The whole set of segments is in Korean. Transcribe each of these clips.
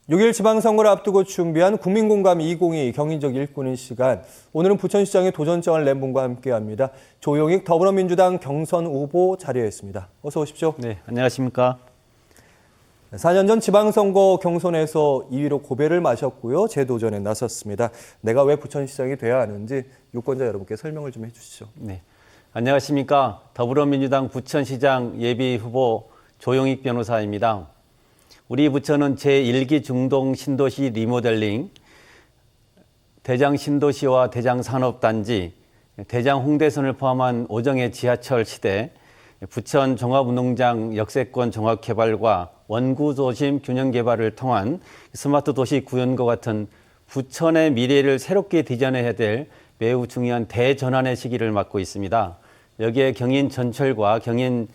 6일 지방선거를 앞두고 준비한 국민공감 2022 경인적 일꾼인 시간. 오늘은 부천시장의 도전장을 낸 분과 함께합니다. 조용익 더불어민주당 경선 후보 자리에 있습니다. 어서 오십시오. 네, 안녕하십니까. 4년 전 지방선거 경선에서 2위로 고배를 마셨고요. 재도전에 나섰습니다. 내가 왜 부천시장이 돼야 하는지 유권자 여러분께 설명을 좀 해주시죠. 네, 안녕하십니까. 더불어민주당 부천시장 예비후보 조용익 변호사입니다. 우리 부천은 제1기 중동 신도시 리모델링, 대장 신도시와 대장 산업단지, 대장 홍대선을 포함한 오정의 지하철 시대, 부천 종합운동장 역세권 종합개발과 원구도심 균형개발을 통한 스마트 도시 구현과 같은 부천의 미래를 새롭게 디자인해야 될 매우 중요한 대전환의 시기를 맞고 있습니다. 여기에 경인 전철과 경인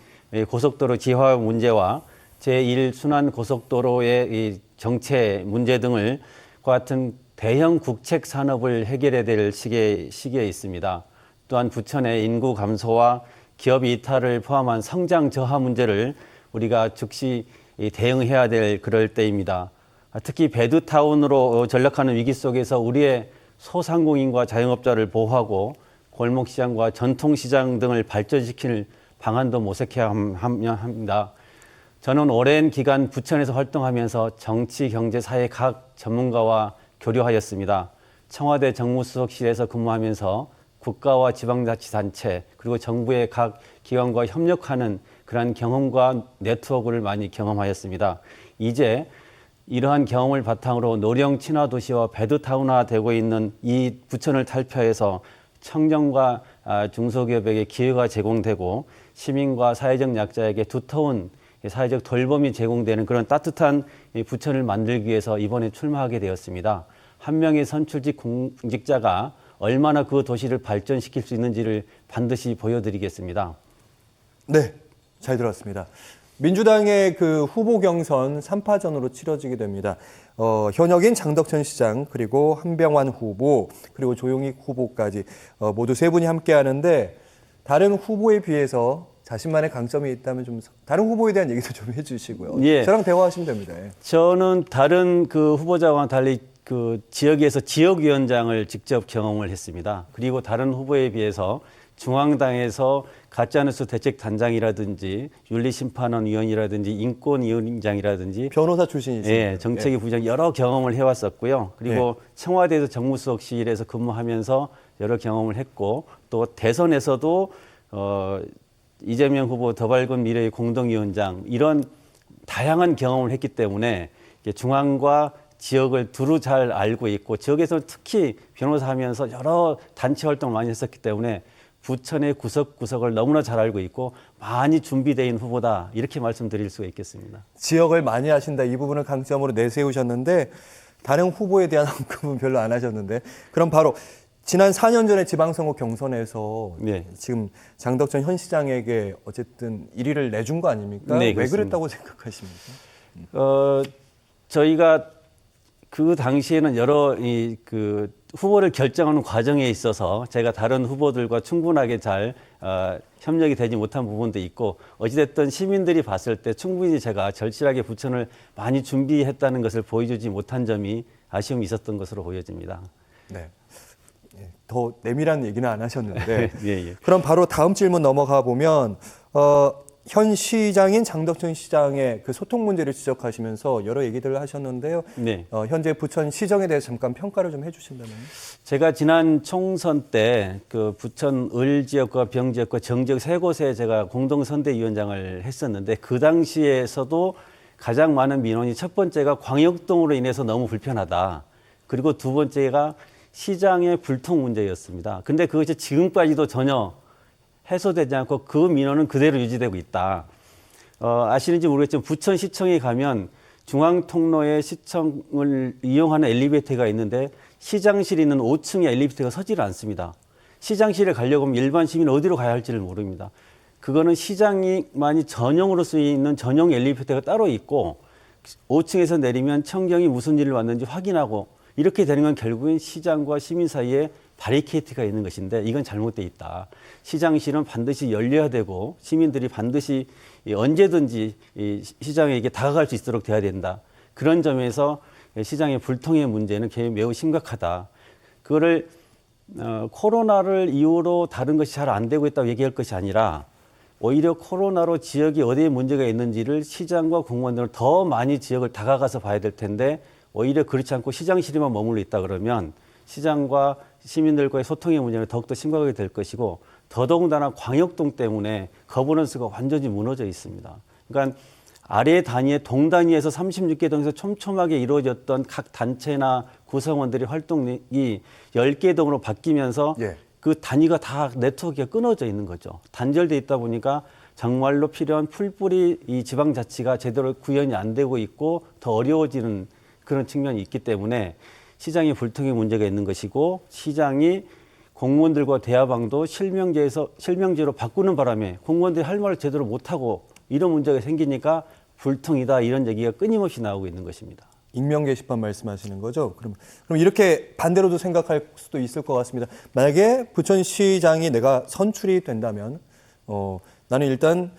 고속도로 지하 문제와 제1순환 고속도로의 이 정체 문제 등을 같은 대형 국책 산업을 해결해야 될 시기에 있습니다. 또한 부천의 인구 감소와 기업 이탈을 포함한 성장 저하 문제를 우리가 즉시 대응해야 될 그럴 때입니다. 특히 배드타운으로 전락하는 위기 속에서 우리의 소상공인과 자영업자를 보호하고 골목시장과 전통시장 등을 발전시킬 방안도 모색해야 합니다. 저는 오랜 기간 부천에서 활동하면서 정치, 경제, 사회 각 전문가와 교류하였습니다. 청와대 정무수석실에서 근무하면서 국가와 지방자치단체 그리고 정부의 각 기관과 협력하는 그러한 경험과 네트워크를 많이 경험하였습니다. 이제 이러한 경험을 바탕으로 노령 친화 도시와 배드타운화 되고 있는 이 부천을 탈피해서 청년과 중소기업에게 기회가 제공되고 시민과 사회적 약자에게 두터운 사회적 돌봄이 제공되는 그런 따뜻한 부천을 만들기 위해서 이번에 출마하게 되었습니다. 한 명의 선출직 공직자가 얼마나 그 도시를 발전시킬 수 있는지를 반드시 보여드리겠습니다. 네, 잘 들었습니다. 민주당의 그 후보 경선 3파전으로 치러지게 됩니다. 현역인 장덕천 시장, 그리고 한병환 후보, 그리고 조용익 후보까지 모두 세 분이 함께 하는데 다른 후보에 비해서 자신만의 강점이 있다면 좀 다른 후보에 대한 얘기도 좀 해주시고요. 예. 저랑 대화하시면 됩니다. 저는 다른 그 후보자와 달리 그 지역에서 지역위원장을 직접 경험을 했습니다. 그리고 다른 후보에 비해서 중앙당에서 가짜뉴스 대책단장이라든지 윤리심판원위원이라든지 인권위원장이라든지 변호사 출신이시죠. 예, 정책위 부장 여러 경험을 해왔었고요. 그리고 청와대에서 정무수석실에서 근무하면서 여러 경험을 했고 또 대선에서도 이재명 후보 더 밝은 미래의 공동위원장 이런 다양한 경험을 했기 때문에 중앙과 지역을 두루 잘 알고 있고 지역에서 특히 변호사 하면서 여러 단체 활동을 많이 했었기 때문에 부천의 구석구석을 너무나 잘 알고 있고 많이 준비되어 있는 후보다 이렇게 말씀드릴 수가 있겠습니다. 지역을 많이 하신다 이 부분을 강점으로 내세우셨는데 다른 후보에 대한 언급은 별로 안 하셨는데 그럼 바로 지난 4년 전에 지방선거 경선에서 지금 장덕천 현 시장에게 어쨌든 1위를 내준 거 아닙니까? 네, 왜 그렇습니다. 그랬다고 생각하십니까? 저희가 그 당시에는 여러 그 후보를 결정하는 과정에 있어서 제가 다른 후보들과 충분하게 잘 협력이 되지 못한 부분도 있고 어찌됐든 시민들이 봤을 때 충분히 제가 절실하게 부천을 많이 준비했다는 것을 보여주지 못한 점이 아쉬움이 있었던 것으로 보여집니다. 네. 더 내밀한 얘기는 안 하셨는데 예. 그럼 바로 다음 질문 넘어가 보면 현 시장인 장덕천 시장의 그 소통 문제를 지적하시면서 여러 얘기들을 하셨는데요. 네. 현재 부천 시정에 대해서 잠깐 평가를 좀 해주신다면요. 제가 지난 총선 때 그 부천 을 지역과 병 지역과 정 지역 세 곳에 제가 공동선대위원장을 했었는데 그 당시에서도 가장 많은 민원이 첫 번째가 광역동으로 인해서 너무 불편하다. 그리고 두 번째가 시장의 불통 문제였습니다. 근데 그것이 지금까지도 전혀 해소되지 않고 그 민원은 그대로 유지되고 있다. 아시는지 모르겠지만 부천시청에 가면 중앙통로에 시청을 이용하는 엘리베이터가 있는데 시장실에 있는 5층에 엘리베이터가 서지를 않습니다. 시장실에 가려고 하면 일반 시민은 어디로 가야 할지를 모릅니다. 그거는 시장이만이 전용으로 쓰이는 전용 엘리베이터가 따로 있고 5층에서 내리면 청경이 무슨 일을 왔는지 확인하고 이렇게 되는 건 결국엔 시장과 시민 사이에 바리케이트가 있는 것인데 이건 잘못돼 있다. 시장실은 반드시 열려야 되고 시민들이 반드시 언제든지 이 시장에게 다가갈 수 있도록 돼야 된다. 그런 점에서 시장의 불통의 문제는 매우 심각하다. 그거를 코로나를 이유로 다른 것이 잘 안 되고 있다고 얘기할 것이 아니라 오히려 코로나로 지역이 어디에 문제가 있는지를 시장과 공무원들은 더 많이 지역을 다가가서 봐야 될 텐데 오히려 그렇지 않고 시장실에만 머물러 있다 그러면 시장과 시민들과의 소통의 문제는 더욱더 심각하게 될 것이고 더더군다나 광역동 때문에 거버넌스가 완전히 무너져 있습니다. 그러니까 아래 단위의 동단위에서 36개 동에서 촘촘하게 이루어졌던 각 단체나 구성원들의 활동이 10개 동으로 바뀌면서 예. 그 단위가 다 네트워크가 끊어져 있는 거죠. 단절돼 있다 보니까 정말로 필요한 풀뿌리 이 지방자치가 제대로 구현이 안 되고 있고 더 어려워지는 그런 측면이 있기 때문에 시장의 불통의 문제가 있는 것이고 시장이 공무원들과 대화방도 실명제로 바꾸는 바람에 공무원들이 할 말을 제대로 못하고 이런 문제가 생기니까 불통이다 이런 얘기가 끊임없이 나오고 있는 것입니다. 익명 게시판 말씀하시는 거죠? 그럼 이렇게 반대로도 생각할 수도 있을 것 같습니다. 만약에 부천시장이 내가 선출이 된다면 나는 일단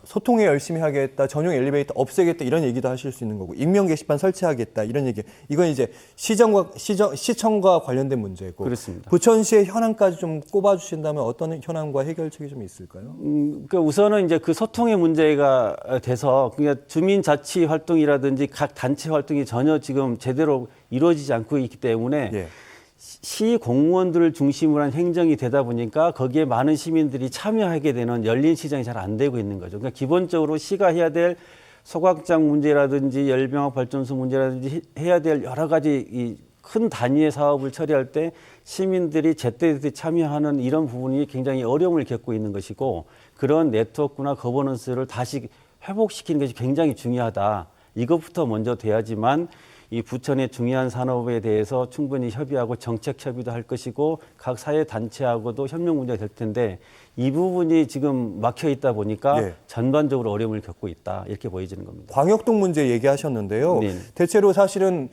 소통에 열심히 하겠다, 전용 엘리베이터 없애겠다 이런 얘기도 하실 수 있는 거고 익명 게시판 설치하겠다 이런 얘기. 이건 이제 시청과 관련된 문제고. 그렇습니다. 부천시의 현안까지 좀 꼽아주신다면 어떤 현안과 해결책이 좀 있을까요? 그러니까 우선은 이제 그 소통의 문제가 돼서 그냥 주민자치 활동이라든지 각 단체 활동이 전혀 지금 제대로 이루어지지 않고 있기 때문에 예. 시 공무원들을 중심으로 한 행정이 되다 보니까 거기에 많은 시민들이 참여하게 되는 열린 시장이 잘 안 되고 있는 거죠. 그러니까 기본적으로 시가 해야 될 소각장 문제라든지 열병합 발전소 문제라든지 해야 될 여러 가지 이 큰 단위의 사업을 처리할 때 시민들이 제때제때 참여하는 이런 부분이 굉장히 어려움을 겪고 있는 것이고 그런 네트워크나 거버넌스를 다시 회복시키는 것이 굉장히 중요하다. 이것부터 먼저 돼야지만 이 부천의 중요한 산업에 대해서 충분히 협의하고 정책 협의도 할 것이고 각 사회 단체하고도 협력 문제가 될 텐데 이 부분이 지금 막혀 있다 보니까 예. 전반적으로 어려움을 겪고 있다 이렇게 보여지는 겁니다. 광역동 문제 얘기하셨는데요. 네. 대체로 사실은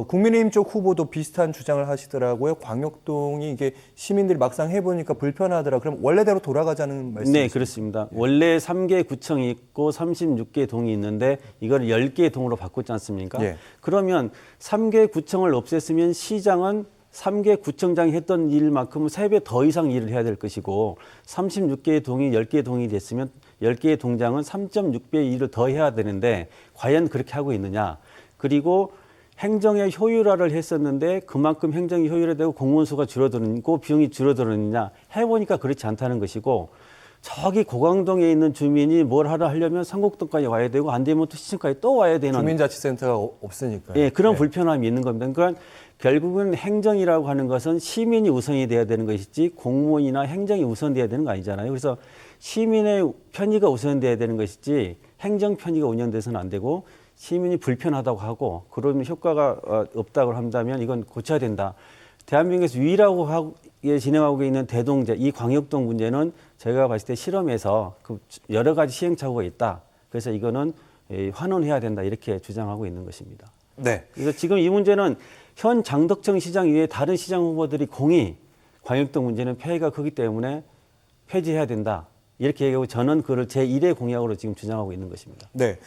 국민의힘 쪽 후보도 비슷한 주장을 하시더라고요. 광역동이 이게 시민들이 막상 해보니까 불편하더라. 그럼 원래대로 돌아가자는 말씀이시죠? 네, 그렇습니다. 원래 3개 구청이 있고 36개 동이 있는데 이걸 10개 동으로 바꿨지 않습니까? 예. 그러면 3개 구청을 없앴으면 시장은 3개 구청장이 했던 일만큼 3배 더 이상 일을 해야 될 것이고 36개의 동이 10개의 동이 됐으면 10개의 동장은 3.6배의 일을 더 해야 되는데 과연 그렇게 하고 있느냐. 그리고 행정의 효율화를 했었는데 그만큼 행정이 효율화되고 공무원 수가 줄어들고 비용이 줄어들었느냐. 해보니까 그렇지 않다는 것이고 저기 고강동에 있는 주민이 뭘 하려면 상곡동까지 와야 되고 안 되면 또 시청까지 또 와야 되는 주민자치센터가 없으니까요. 예, 그런 네. 불편함이 있는 겁니다. 그러니까 결국은 행정이라고 하는 것은 시민이 우선이 돼야 되는 것이지 공무원이나 행정이 우선돼야 되는 거 아니잖아요. 그래서 시민의 편의가 우선돼야 되는 것이지 행정 편의가 운영돼서는 안 되고 시민이 불편하다고 하고 그러면 효과가 없다고 한다면 이건 고쳐야 된다. 대한민국에서 유일하고 진행하고 있는 대동제, 이 광역동 문제는 저희가 봤을 때 실험에서 여러 가지 시행착오가 있다. 그래서 이거는 환원해야 된다. 이렇게 주장하고 있는 것입니다. 네. 그래서 지금 이 문제는 현 장덕정 시장 이외에 다른 시장 후보들이 공히 광역동 문제는 폐해가 크기 때문에 폐지해야 된다. 이렇게 얘기하고 저는 그걸 제1의 공약으로 지금 주장하고 있는 것입니다. 네.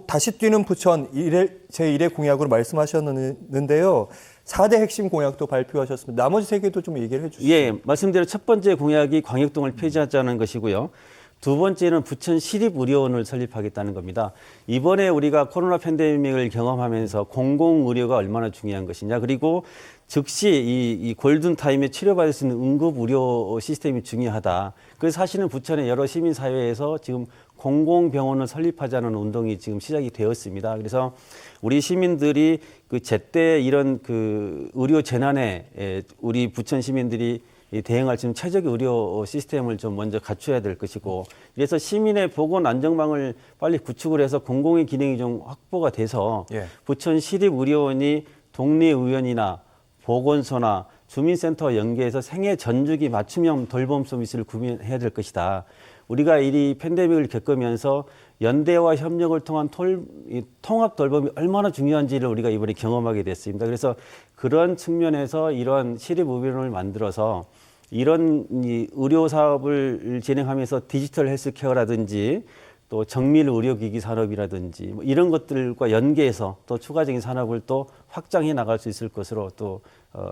다시 뛰는 부천 제1의 공약으로 말씀하셨는데요. 4대 핵심 공약도 발표하셨습니다. 나머지 3개도 좀 얘기를 해 주시죠. 예, 말씀대로 첫 번째 공약이 광역동을 폐지하자는 것이고요. 두 번째는 부천 시립의료원을 설립하겠다는 겁니다. 이번에 우리가 코로나 팬데믹을 경험하면서 공공의료가 얼마나 중요한 것이냐. 그리고 즉시 이 골든타임에 치료받을 수 있는 응급의료 시스템이 중요하다. 그래서 사실은 부천의 여러 시민사회에서 지금 공공병원을 설립하자는 운동이 지금 시작이 되었습니다. 그래서 우리 시민들이 그 제때 이런 그 의료 재난에 우리 부천 시민들이 대응할 수 있는 최적의 의료 시스템을 좀 먼저 갖춰야 될 것이고 그래서 시민의 보건 안정망을 빨리 구축을 해서 공공의 기능이 좀 확보가 돼서 예. 부천 시립의료원이 동네의원이나 보건소나 주민센터와 연계해서 생애 전주기 맞춤형 돌봄 서비스를 구현해야 될 것이다. 우리가 이 팬데믹을 겪으면서 연대와 협력을 통한 통합 돌봄이 얼마나 중요한지를 우리가 이번에 경험하게 됐습니다. 그래서 그런 측면에서 이런 시립의료원을 만들어서 이런 의료 사업을 진행하면서 디지털 헬스케어라든지 또 정밀 의료기기 산업이라든지 뭐 이런 것들과 연계해서 또 추가적인 산업을 또 확장해 나갈 수 있을 것으로 또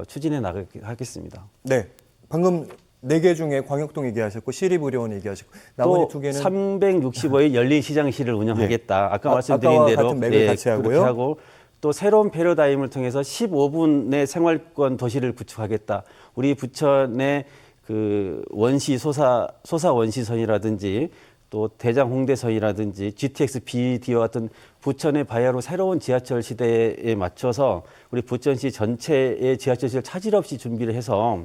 추진해 나가겠습니다. 네, 방금 4개 중에 광역동 얘기하셨고 시립의료원 얘기하셨고 나머지 또 2개는 365일 열린 시장실을 운영하겠다. 아까 말씀드린 아까와 대로 같은 맥을 같이 하고요. 그렇게 하고 또 새로운 패러다임을 통해서 15분의 생활권 도시를 구축하겠다. 우리 부천의 그 원시 소사 원시선이라든지 또 대장 홍대선이라든지 GTX BD와 같은 부천의 바야흐로 새로운 지하철 시대에 맞춰서 우리 부천시 전체의 지하철을 차질 없이 준비를 해서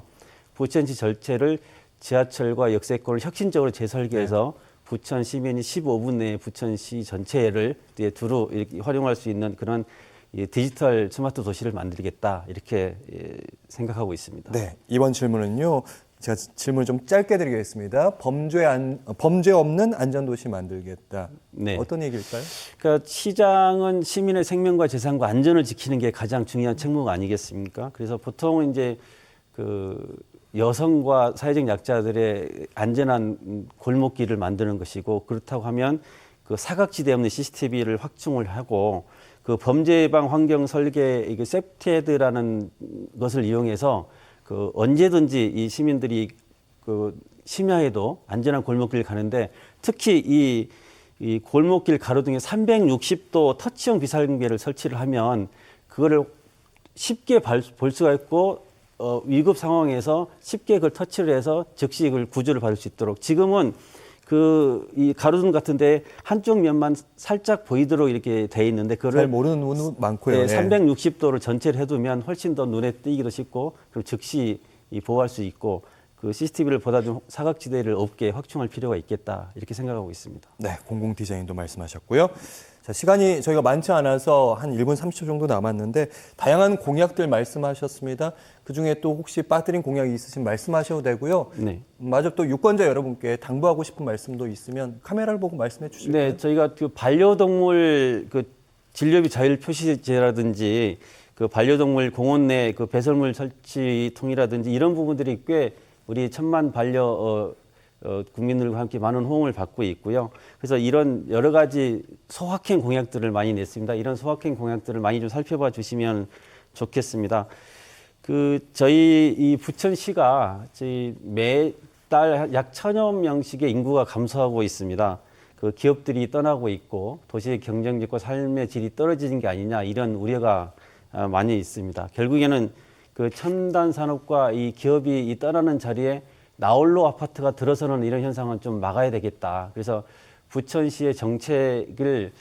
부천시 전체를 지하철과 역세권을 혁신적으로 재설계해서 부천 시민이 15분 내에 부천시 전체를 두루 이렇게 활용할 수 있는 그런 디지털 스마트 도시를 만들겠다 이렇게 생각하고 있습니다. 네, 이번 질문은요. 제가 질문을 좀 짧게 드리겠습니다. 범죄 없는 안전도시 만들겠다. 네. 어떤 얘기일까요? 그러니까 시장은 시민의 생명과 재산과 안전을 지키는 게 가장 중요한 책무가 아니겠습니까? 그래서 보통은 이제 그 여성과 사회적 약자들의 안전한 골목길을 만드는 것이고 그렇다고 하면 그 사각지대 없는 CCTV를 확충을 하고 그 범죄 예방 환경 설계 이게 세프티헤드라는 것을 이용해서 그 언제든지 이 시민들이 그 심야에도 안전한 골목길을 가는데 특히 이 골목길 가로등에 360도 터치형 비상계를 설치를 하면 그거를 쉽게 볼 수가 있고 위급 상황에서 쉽게 그걸 터치를 해서 즉시 그걸 구조를 받을 수 있도록 지금은 이 가로등 같은데 한쪽 면만 살짝 보이도록 이렇게 돼 있는데 그거를 잘 모르는 분은 많고요. 네, 360도를 전체를 해두면 훨씬 더 눈에 띄기도 쉽고 그리고 즉시 보호할 수 있고 그 CCTV를 보다 좀 사각지대를 없게 확충할 필요가 있겠다 이렇게 생각하고 있습니다. 네, 공공 디자인도 말씀하셨고요. 자, 시간이 저희가 많지 않아서 한 1분 30초 정도 남았는데 다양한 공약들 말씀하셨습니다. 그중에 또 혹시 빠뜨린 공약이 있으시면 말씀하셔도 되고요. 네. 마저 또 유권자 여러분께 당부하고 싶은 말씀도 있으면 카메라를 보고 말씀해 주실까요? 네, 저희가 그 반려동물 그 진료비 자율 표시제라든지 그 반려동물 공원 내 그 배설물 설치통이라든지 이런 부분들이 꽤 우리 천만 국민들과 함께 많은 호응을 받고 있고요. 그래서 이런 여러 가지 소확행 공약들을 많이 냈습니다. 이런 소확행 공약들을 많이 좀 살펴봐 주시면 좋겠습니다. 저희 이 부천시가 매달 약 1,000여 명씩의 인구가 감소하고 있습니다. 그 기업들이 떠나고 있고 도시의 경쟁력과 삶의 질이 떨어지는 게 아니냐 이런 우려가 많이 있습니다. 결국에는 그 첨단 산업과 이 기업이 떠나는 자리에 나홀로 아파트가 들어서는 이런 현상은 좀 막아야 되겠다. 그래서 부천시의 정책을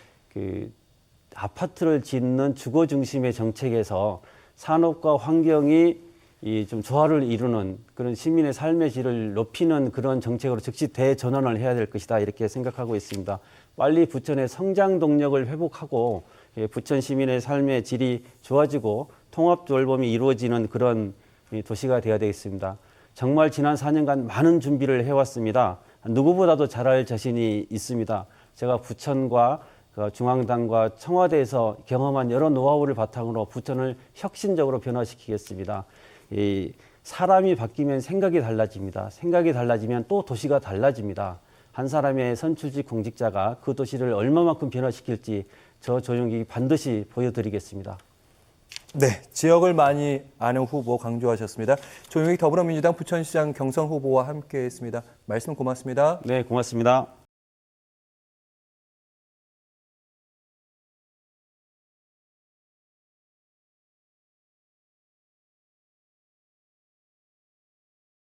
아파트를 짓는 주거 중심의 정책에서 산업과 환경이 좀 조화를 이루는 그런 시민의 삶의 질을 높이는 그런 정책으로 즉시 대전환을 해야 될 것이다 이렇게 생각하고 있습니다. 빨리 부천의 성장 동력을 회복하고 부천 시민의 삶의 질이 좋아지고 통합 돌봄이 이루어지는 그런 도시가 되어야 되겠습니다. 정말 지난 4년간 많은 준비를 해왔습니다. 누구보다도 잘할 자신이 있습니다. 제가 부천과 중앙당과 청와대에서 경험한 여러 노하우를 바탕으로 부천을 혁신적으로 변화시키겠습니다. 사람이 바뀌면 생각이 달라집니다. 생각이 달라지면 또 도시가 달라집니다. 한 사람의 선출직 공직자가 그 도시를 얼마만큼 변화시킬지 저 조용기 반드시 보여드리겠습니다. 네, 지역을 많이 아는 후보 강조하셨습니다. 조용익 더불어민주당 부천시장 경선 후보와 함께했습니다. 말씀 고맙습니다. 네, 고맙습니다.